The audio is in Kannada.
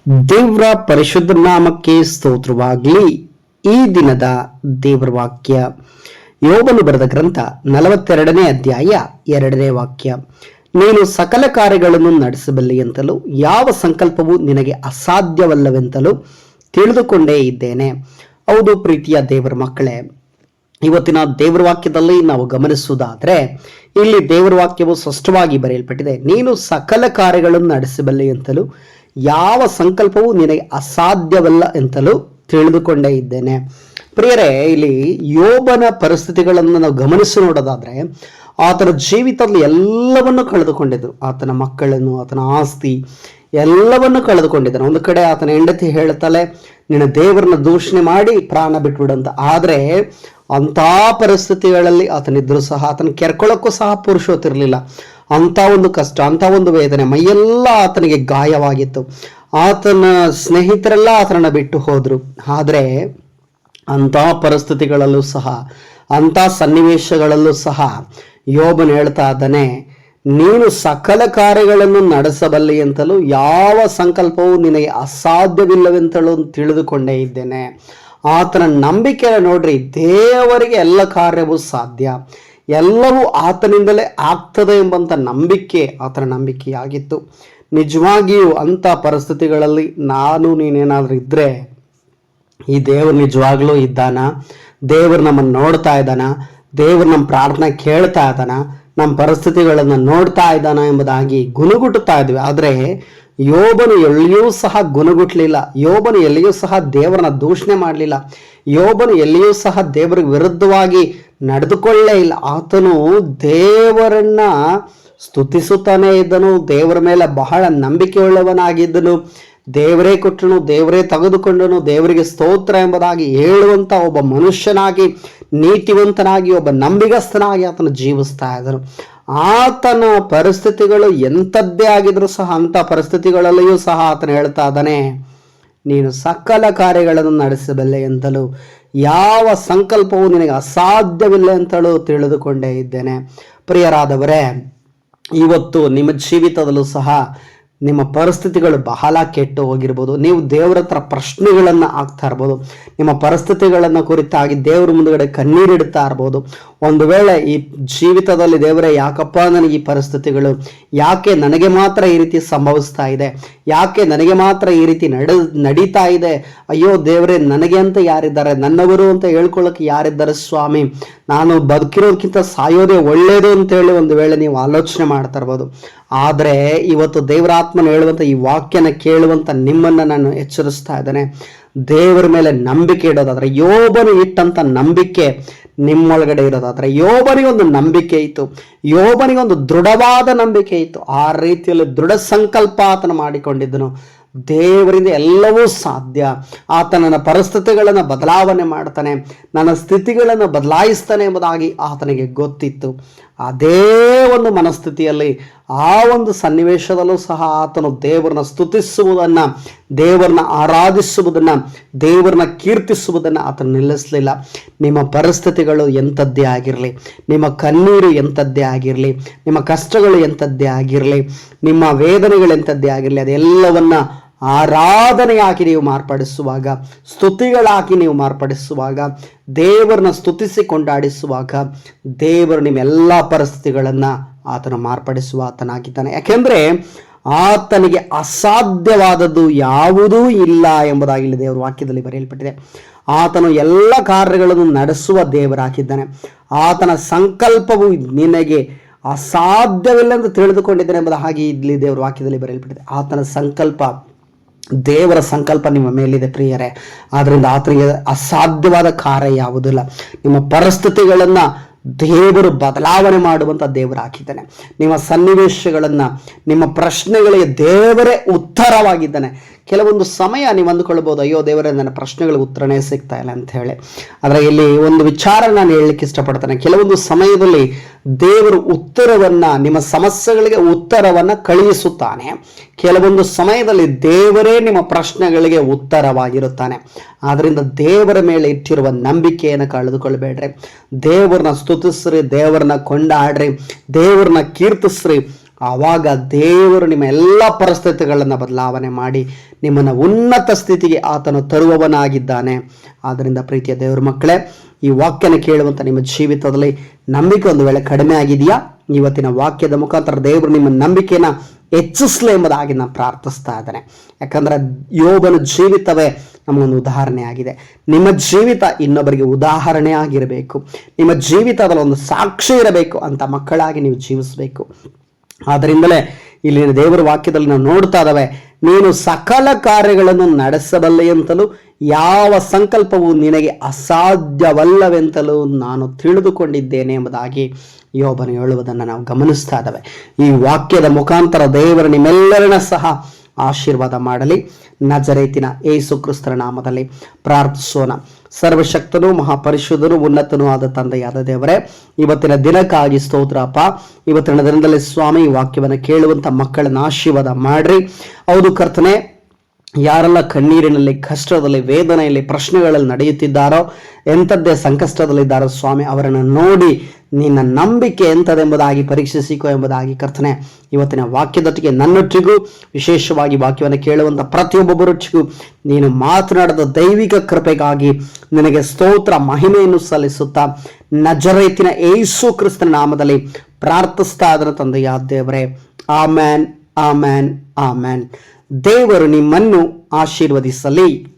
ದೇವರ ಪರಿಶುದ್ಧ ನಾಮಕ್ಕೆ ಸ್ತೋತ್ರವಾಗಲಿ. ಈ ದಿನದ ದೇವರ ವಾಕ್ಯ ಯೋಬನು ಬರೆದ ಗ್ರಂಥ 42ನೇ ಅಧ್ಯಾಯ 2ನೇ ವಾಕ್ಯ. ನೀನು ಸಕಲ ಕಾರ್ಯಗಳನ್ನು ನಡೆಸಬಲ್ಲೆ ಅಂತಲೂ ಯಾವ ಸಂಕಲ್ಪವೂ ನಿನಗೆ ಅಸಾಧ್ಯವಲ್ಲವೆಂತಲೂ ತಿಳಿದುಕೊಂಡೇ ಇದ್ದೇನೆ. ಹೌದು ಪ್ರೀತಿಯ ದೇವರ ಮಕ್ಕಳೇ, ಇವತ್ತಿನ ದೇವರ ವಾಕ್ಯದಲ್ಲಿ ನಾವು ಗಮನಿಸುವುದಾದ್ರೆ ಇಲ್ಲಿ ದೇವರ ವಾಕ್ಯವು ಸ್ಪಷ್ಟವಾಗಿ ಬರೆಯಲ್ಪಟ್ಟಿದೆ. ನೀನು ಸಕಲ ಕಾರ್ಯಗಳನ್ನು ನಡೆಸಬಲ್ಲೆ ಅಂತಲೂ ಯಾವ ಸಂಕಲ್ಪವೂ ನಿನಗೆ ಅಸಾಧ್ಯವಲ್ಲ ಎಂತಲೂ ತಿಳಿದುಕೊಂಡೇ ಇದ್ದೇನೆ. ಪ್ರಿಯರೇ, ಇಲ್ಲಿ ಯೋಬನ ಪರಿಸ್ಥಿತಿಗಳನ್ನು ನಾವು ಗಮನಿಸಿ ನೋಡೋದಾದ್ರೆ ಆತನ ಜೀವಿತದಲ್ಲಿ ಎಲ್ಲವನ್ನು ಕಳೆದುಕೊಂಡಿದ್ರು. ಆತನ ಮಕ್ಕಳನ್ನು, ಆತನ ಆಸ್ತಿ ಎಲ್ಲವನ್ನು ಕಳೆದುಕೊಂಡಿದ್ದಾನೆ. ಒಂದು ಕಡೆ ಆತನ ಹೆಂಡತಿ ಹೇಳ್ತಾಳೆ, ನಿನ್ನ ದೇವರನ್ನ ದೂಷಣೆ ಮಾಡಿ ಪ್ರಾಣ ಬಿಟ್ಬಿಡಂತ. ಆದರೆ ಅಂಥ ಪರಿಸ್ಥಿತಿಗಳಲ್ಲಿ ಆತನಿದ್ರು ಸಹ ಆತನ ಕೆರ್ಕೊಳ್ಳೋಕ್ಕೂ ಸಹ ಪುರುಷೋತಿರ್ಲಿಲ್ಲ. ಅಂಥ ಒಂದು ಕಷ್ಟ, ಅಂಥ ಒಂದು ವೇದನೆ, ಮೈಯೆಲ್ಲ ಆತನಿಗೆ ಗಾಯವಾಗಿತ್ತು. ಆತನ ಸ್ನೇಹಿತರೆಲ್ಲ ಆತನನ್ನು ಬಿಟ್ಟು ಹೋದ್ರು. ಆದರೆ ಅಂಥ ಪರಿಸ್ಥಿತಿಗಳಲ್ಲೂ ಸಹ, ಅಂಥ ಸನ್ನಿವೇಶಗಳಲ್ಲೂ ಸಹ ಯೋಬನು ಹೇಳ್ತಾ ಇದ್ದಾನೆ, ನೀನು ಸಕಲ ಕಾರ್ಯಗಳನ್ನು ನಡೆಸಬಲ್ಲೆ ಅಂತಲೂ ಯಾವ ಸಂಕಲ್ಪವೂ ನಿನಗೆ ಅಸಾಧ್ಯವಿಲ್ಲವೆಂತಲೂ ತಿಳಿದುಕೊಂಡೇ ಇದ್ದೇನೆ. ಆತನ ನಂಬಿಕೆ ನೋಡ್ರಿ, ದೇವರಿಗೆ ಎಲ್ಲ ಕಾರ್ಯವೂ ಸಾಧ್ಯ, ಎಲ್ಲವೂ ಆತನಿಂದಲೇ ಆಗ್ತದೆ ಎಂಬಂಥ ನಂಬಿಕೆ ಆತನ ನಂಬಿಕೆಯಾಗಿತ್ತು. ನಿಜವಾಗಿಯೂ ಅಂಥ ಪರಿಸ್ಥಿತಿಗಳಲ್ಲಿ ನೀನೇನಾದರೂ ಇದ್ದರೆ, ಈ ದೇವರು ನಿಜವಾಗ್ಲೂ ಇದ್ದಾನ, ದೇವರು ನಮ್ಮನ್ನು ನೋಡ್ತಾ ಇದ್ದಾನ, ದೇವರು ನಮ್ಮ ಪ್ರಾರ್ಥನೆ ಕೇಳ್ತಾ ಇದ್ದಾನ, ನಮ್ಮ ಪರಿಸ್ಥಿತಿಗಳನ್ನು ನೋಡ್ತಾ ಇದ್ದಾನ ಎಂಬುದಾಗಿ ಗುನುಗುಟ್ಟುತ್ತಾ ಇದ್ವಿ. ಆದರೆ ಯೋಬನು ಎಲ್ಲಿಯೂ ಸಹ ಗುನುಗುಟ್ಲಿಲ್ಲ. ಯೋಬನು ಎಲ್ಲಿಯೂ ಸಹ ದೇವರನ್ನ ದೂಷಣೆ ಮಾಡಲಿಲ್ಲ. ಯೋಬನು ಎಲ್ಲಿಯೂ ಸಹ ದೇವರಿಗೆ ವಿರುದ್ಧವಾಗಿ ನಡೆದುಕೊಳ್ಳೇ ಇಲ್ಲ. ಆತನು ದೇವರನ್ನ ಸ್ತುತಿಸುತ್ತಾನೆ ಇದ್ದನು, ದೇವರ ಮೇಲೆ ಬಹಳ ನಂಬಿಕೆ ಉಳ್ಳವನಾಗಿದ್ದನು. ದೇವರೇ ಕೊಟ್ಟನು, ದೇವರೇ ತೆಗೆದುಕೊಂಡನು, ದೇವರಿಗೆ ಸ್ತೋತ್ರ ಎಂಬುದಾಗಿ ಹೇಳುವಂಥ ಒಬ್ಬ ಮನುಷ್ಯನಾಗಿ, ನೀತಿವಂತನಾಗಿ, ಒಬ್ಬ ನಂಬಿಗಸ್ತನಾಗಿ ಆತನು ಜೀವಿಸ್ತಾ ಇದ್ದನು. ಆತನ ಪರಿಸ್ಥಿತಿಗಳು ಎಂಥದ್ದೇ ಆಗಿದ್ರು ಸಹ ಅಂಥ ಪರಿಸ್ಥಿತಿಗಳಲ್ಲಿಯೂ ಸಹ ಆತನು ಹೇಳ್ತಾ ಇದ್ದಾನೆ, ನೀನು ಸಕಲ ಕಾರ್ಯಗಳನ್ನು ನಡೆಸಬಲ್ಲೆ ಅಂತಲೂ ಯಾವ ಸಂಕಲ್ಪವೂ ನಿನಗೆ ಅಸಾಧ್ಯವಿಲ್ಲ ಅಂತಲೂ ತಿಳಿದುಕೊಂಡೇ ಇದ್ದೇನೆ. ಪ್ರಿಯರಾದವರೇ, ಇವತ್ತು ನಿಮ್ಮ ಜೀವಿತದಲ್ಲೂ ಸಹ ನಿಮ್ಮ ಪರಿಸ್ಥಿತಿಗಳು ಬಹಳ ಕೆಟ್ಟು ಹೋಗಿರ್ಬೋದು. ನೀವು ದೇವರ ಹತ್ರ ಪ್ರಶ್ನೆಗಳನ್ನು ಹಾಕ್ತಾ ಇರ್ಬೋದು. ನಿಮ್ಮ ಪರಿಸ್ಥಿತಿಗಳನ್ನು ಕುರಿತಾಗಿ ದೇವರ ಮುಂದುಗಡೆ ಕಣ್ಣೀರಿಡ್ತಾ ಇರ್ಬೋದು. ಒಂದು ವೇಳೆ ಈ ಜೀವಿತದಲ್ಲಿ ದೇವರೇ ಯಾಕಪ್ಪ ನನಗೆ ಈ ಪರಿಸ್ಥಿತಿಗಳು, ಯಾಕೆ ನನಗೆ ಮಾತ್ರ ಈ ರೀತಿ ಸಂಭವಿಸ್ತಾ ಇದೆ, ಯಾಕೆ ನನಗೆ ಮಾತ್ರ ಈ ರೀತಿ ನಡೀತಾ ಇದೆ, ಅಯ್ಯೋ ದೇವರೇ ನನಗೆ ಅಂತ ಯಾರಿದ್ದಾರೆ, ನನ್ನವರು ಅಂತ ಹೇಳ್ಕೊಳ್ಳೋಕೆ ಯಾರಿದ್ದಾರೆ ಸ್ವಾಮಿ, ನಾನು ಬದುಕಿರೋದಕ್ಕಿಂತ ಸಾಯೋದೇ ಒಳ್ಳೆಯದು ಅಂತೇಳಿ ಒಂದು ವೇಳೆ ನೀವು ಆಲೋಚನೆ ಮಾಡ್ತಾ ಇರ್ಬೋದು. ಆದರೆ ಇವತ್ತು ದೇವರಾತ್ಮನ ಹೇಳುವಂಥ ಈ ವಾಕ್ಯನ ಕೇಳುವಂಥ ನಿಮ್ಮನ್ನು ನಾನು ಎಚ್ಚರಿಸ್ತಾ ಇದ್ದೇನೆ. ದೇವರ ಮೇಲೆ ನಂಬಿಕೆ ಇಡೋದಾದ್ರೆ, ಯೋಬನು ಇಟ್ಟಂಥ ನಂಬಿಕೆ ನಿಮ್ಮೊಳಗಡೆ ಇರೋದಾದ್ರೆ, ಯೋಬನಿಗೊಂದು ನಂಬಿಕೆ ಇತ್ತು, ಯೋಬನಿಗೊಂದು ದೃಢವಾದ ನಂಬಿಕೆ ಇತ್ತು. ಆ ರೀತಿಯಲ್ಲಿ ದೃಢ ಸಂಕಲ್ಪ ಆತನ ಮಾಡಿಕೊಂಡಿದ್ದನು. ದೇವರಿಂದ ಎಲ್ಲವೂ ಸಾಧ್ಯ. ಆತ ನನ್ನ ಪರಿಸ್ಥಿತಿಗಳನ್ನು ಬದಲಾವಣೆ ಮಾಡ್ತಾನೆ, ನನ್ನ ಸ್ಥಿತಿಗಳನ್ನು ಬದಲಾಯಿಸ್ತಾನೆ ಎಂಬುದಾಗಿ ಆತನಿಗೆ ಗೊತ್ತಿತ್ತು. ಅದೇ ಒಂದು ಮನಸ್ಥಿತಿಯಲ್ಲಿ, ಆ ಒಂದು ಸನ್ನಿವೇಶದಲ್ಲೂ ಸಹ ಆತನು ದೇವರನ್ನ ಸ್ತುತಿಸುವುದನ್ನು, ದೇವರನ್ನ ಆರಾಧಿಸುವುದನ್ನು, ದೇವರನ್ನ ಕೀರ್ತಿಸುವುದನ್ನು ಆತನು ನಿಲ್ಲಿಸಲಿಲ್ಲ. ನಿಮ್ಮ ಪರಿಸ್ಥಿತಿಗಳು ಎಂಥದ್ದೇ ಆಗಿರಲಿ, ನಿಮ್ಮ ಕಣ್ಣೀರು ಎಂಥದ್ದೇ ಆಗಿರಲಿ, ನಿಮ್ಮ ಕಷ್ಟಗಳು ಎಂಥದ್ದೇ ಆಗಿರಲಿ, ನಿಮ್ಮ ವೇದನೆಗಳು ಎಂಥದ್ದೇ ಆಗಿರಲಿ, ಅದೆಲ್ಲವನ್ನ ಆರಾಧನೆಯಾಗಿ ನೀವು ಮಾರ್ಪಡಿಸುವಾಗ, ಸ್ತುತಿಗಳಾಗಿ ನೀವು ಮಾರ್ಪಡಿಸುವಾಗ, ದೇವರನ್ನ ಸ್ತುತಿಸಿ ಕೊಂಡಾಡಿಸುವಾಗ ದೇವರು ನಿಮ್ಮೆಲ್ಲ ಪರಿಸ್ಥಿತಿಗಳನ್ನು ಆತನು ಮಾರ್ಪಡಿಸುವ ಆತನಾಗಿದ್ದಾನೆ. ಯಾಕೆಂದರೆ ಆತನಿಗೆ ಅಸಾಧ್ಯವಾದದ್ದು ಯಾವುದೂ ಇಲ್ಲ ಎಂಬುದಾಗಿ ಇಲ್ಲಿ ದೇವರ ವಾಕ್ಯದಲ್ಲಿ ಬರೆಯಲ್ಪಟ್ಟಿದೆ. ಆತನು ಎಲ್ಲ ಕಾರ್ಯಗಳನ್ನು ನಡೆಸುವ ದೇವರಾಗಿದ್ದಾನೆ. ಆತನ ಸಂಕಲ್ಪವು ನಿನಗೆ ಅಸಾಧ್ಯವಿಲ್ಲ ಎಂದು ತಿಳಿದುಕೊಂಡಿದ್ದಾನೆ ಎಂಬುದು ಹಾಗೆ ಇಲ್ಲಿ ದೇವರ ವಾಕ್ಯದಲ್ಲಿ ಬರೆಯಲ್ಪಟ್ಟಿದೆ. ಆತನ ಸಂಕಲ್ಪ, ದೇವರ ಸಂಕಲ್ಪ ನಿಮ್ಮ ಮೇಲಿದೆ ಪ್ರಿಯರೇ. ಆದ್ದರಿಂದ ಆತನಿಗೆ ಅಸಾಧ್ಯವಾದ ಕಾರ್ಯ ಯಾವುದಿಲ್ಲ. ನಿಮ್ಮ ಪರಿಸ್ಥಿತಿಗಳನ್ನು ದೇವರು ಬದಲಾವಣೆ ಮಾಡುವಂಥ ದೇವರು ಹಾಕಿದ್ದಾನೆ. ನಿಮ್ಮ ಸನ್ನಿವೇಶಗಳನ್ನು, ನಿಮ್ಮ ಪ್ರಶ್ನೆಗಳಿಗೆ ದೇವರೇ ಉತ್ತರವಾಗಿದ್ದಾನೆ. ಕೆಲವೊಂದು ಸಮಯ ನೀವು ಅಂದುಕೊಳ್ಬೋದು, ಅಯ್ಯೋ ದೇವರೇ ನನ್ನ ಪ್ರಶ್ನೆಗಳಿಗೆ ಉತ್ತರನೇ ಸಿಗ್ತಾ ಇಲ್ಲ ಅಂತ ಹೇಳಿ. ಆದರೆ ಇಲ್ಲಿ ಒಂದು ವಿಚಾರ ನಾನು ಹೇಳಲಿಕ್ಕೆ ಇಷ್ಟಪಡ್ತೇನೆ. ಕೆಲವೊಂದು ಸಮಯದಲ್ಲಿ ದೇವರು ಉತ್ತರವನ್ನು, ನಿಮ್ಮ ಸಮಸ್ಯೆಗಳಿಗೆ ಉತ್ತರವನ್ನು ಕಳುಹಿಸುತ್ತಾನೆ. ಕೆಲವೊಂದು ಸಮಯದಲ್ಲಿ ದೇವರೇ ನಿಮ್ಮ ಪ್ರಶ್ನೆಗಳಿಗೆ ಉತ್ತರವಾಗಿರುತ್ತಾನೆ. ಆದ್ದರಿಂದ ದೇವರ ಮೇಲೆ ಇಟ್ಟಿರುವ ನಂಬಿಕೆಯನ್ನು ಕಳೆದುಕೊಳ್ಬೇಡ್ರಿ. ದೇವರನ್ನ ಸ್ತುತಿಸ್ರಿ, ದೇವರನ್ನ ಕೊಂಡಾಡ್ರಿ, ದೇವರನ್ನ ಕೀರ್ತಿಸ್ರಿ. ಆವಾಗ ದೇವರು ನಿಮ್ಮ ಎಲ್ಲ ಪರಿಸ್ಥಿತಿಗಳನ್ನು ಬದಲಾವಣೆ ಮಾಡಿ ನಿಮ್ಮನ್ನು ಉನ್ನತ ಸ್ಥಿತಿಗೆ ಆತನು ತರುವವನಾಗಿದ್ದಾನೆ. ಆದ್ದರಿಂದ ಪ್ರೀತಿಯ ದೇವರ ಮಕ್ಕಳೇ, ಈ ವಾಕ್ಯನ ಕೇಳುವಂಥ ನಿಮ್ಮ ಜೀವಿತದಲ್ಲಿ ನಂಬಿಕೆ ಒಂದು ವೇಳೆ ಕಡಿಮೆ ಆಗಿದೆಯಾ? ಇವತ್ತಿನ ವಾಕ್ಯದ ಮುಖಾಂತರ ದೇವರು ನಿಮ್ಮ ನಂಬಿಕೆನ ಹೆಚ್ಚಿಸಲಿ ಎಂಬುದಾಗಿ ನಾನು ಪ್ರಾರ್ಥಿಸ್ತಾ ಇದ್ದೇನೆ. ಯಾಕಂದರೆ ಯೋಬನ ಜೀವಿತವೇ ನಮಗೊಂದು ಉದಾಹರಣೆ ಆಗಿದೆ. ನಿಮ್ಮ ಜೀವಿತ ಇನ್ನೊಬ್ಬರಿಗೆ ಉದಾಹರಣೆ ಆಗಿರಬೇಕು. ನಿಮ್ಮ ಜೀವಿತದಲ್ಲಿ ಒಂದು ಸಾಕ್ಷಿ ಇರಬೇಕು. ಅಂತ ಮಕ್ಕಳಾಗಿ ನೀವು ಜೀವಿಸಬೇಕು. ಆದ್ದರಿಂದಲೇ ಇಲ್ಲಿನ ದೇವರ ವಾಕ್ಯದಲ್ಲಿ ನಾವು ನೋಡ್ತಾ ಇದ್ದಾವೆ, ನೀನು ಸಕಲ ಕಾರ್ಯಗಳನ್ನು ನಡೆಸಬಲ್ಲೆಯಂತಲೂ ಯಾವ ಸಂಕಲ್ಪವು ನಿನಗೆ ಅಸಾಧ್ಯವಲ್ಲವೆಂತಲೂ ನಾನು ತಿಳಿದುಕೊಂಡಿದ್ದೇನೆ ಎಂಬುದಾಗಿ ಯೋಬನು ಹೇಳುವುದನ್ನು ನಾವು ಗಮನಿಸ್ತಾ ಇದ್ದಾವೆ. ಈ ವಾಕ್ಯದ ಮುಖಾಂತರ ದೇವರು ನಿಮ್ಮೆಲ್ಲರನ್ನ ಸಹ ಆಶೀರ್ವಾದ ಮಾಡಲಿ. ನಜರೇತಿನ ಯೇಸು ಕ್ರಿಸ್ತರ ನಾಮದಲ್ಲಿ ಪ್ರಾರ್ಥಿಸೋಣ. ಸರ್ವಶಕ್ತನೂ ಮಹಾಪರಿಶುದ್ಧನೂ ಉನ್ನತನೂ ಆದ ತಂದೆಯಾದ ದೇವರೇ, ಇವತ್ತಿನ ದಿನಕ್ಕಾಗಿ ಸ್ತೋತ್ರ ಅಪ್ಪ. ಇವತ್ತಿನ ದಿನದಲ್ಲಿ ಸ್ವಾಮಿ ಈ ವಾಕ್ಯವನ್ನು ಕೇಳುವಂಥ ಮಕ್ಕಳನ್ನ ಆಶೀರ್ವಾದ ಮಾಡ್ರಿ. ಹೌದು ಕರ್ತನೆ, ಯಾರೆಲ್ಲ ಕಣ್ಣೀರಿನಲ್ಲಿ, ಕಷ್ಟದಲ್ಲಿ, ವೇದನೆಯಲ್ಲಿ, ಪ್ರಶ್ನೆಗಳಲ್ಲಿ ನಡೆಯುತ್ತಿದ್ದಾರೋ, ಎಂಥದ್ದೇ ಸಂಕಷ್ಟದಲ್ಲಿದ್ದಾರೋ ಸ್ವಾಮಿ, ಅವರನ್ನು ನೋಡಿ ನಿನ್ನ ನಂಬಿಕೆ ಎಂಥದೆಂಬುದಾಗಿ ಪರೀಕ್ಷಿಸಿಕೋ ಎಂಬುದಾಗಿ ಕರ್ತನೆ ಇವತ್ತಿನ ವಾಕ್ಯದೊಟ್ಟಿಗೆ ನನ್ನೊಟ್ಟಿಗೂ, ವಿಶೇಷವಾಗಿ ವಾಕ್ಯವನ್ನು ಕೇಳುವಂಥ ಪ್ರತಿಯೊಬ್ಬೊಬ್ಬರೊಟ್ಟಿಗೂ ನೀನು ಮಾತನಾಡಿದ ದೈವಿಕ ಕೃಪೆಗಾಗಿ ನಿನಗೆ ಸ್ತೋತ್ರ ಮಹಿಮೆಯನ್ನು ಸಲ್ಲಿಸುತ್ತಾ ನಜರೇತಿನ ಯೇಸು ಕ್ರಿಸ್ತನ ನಾಮದಲ್ಲಿ ಪ್ರಾರ್ಥಿಸ್ತಾ ಇದರ ತಂದೆಯಾದ ದೇವರೇ, ಆಮೆನ್, ಆಮೆನ್, ಆಮೆನ್. ದೇವರು ನಿಮ್ಮನ್ನು ಆಶೀರ್ವದಿಸಲಿ.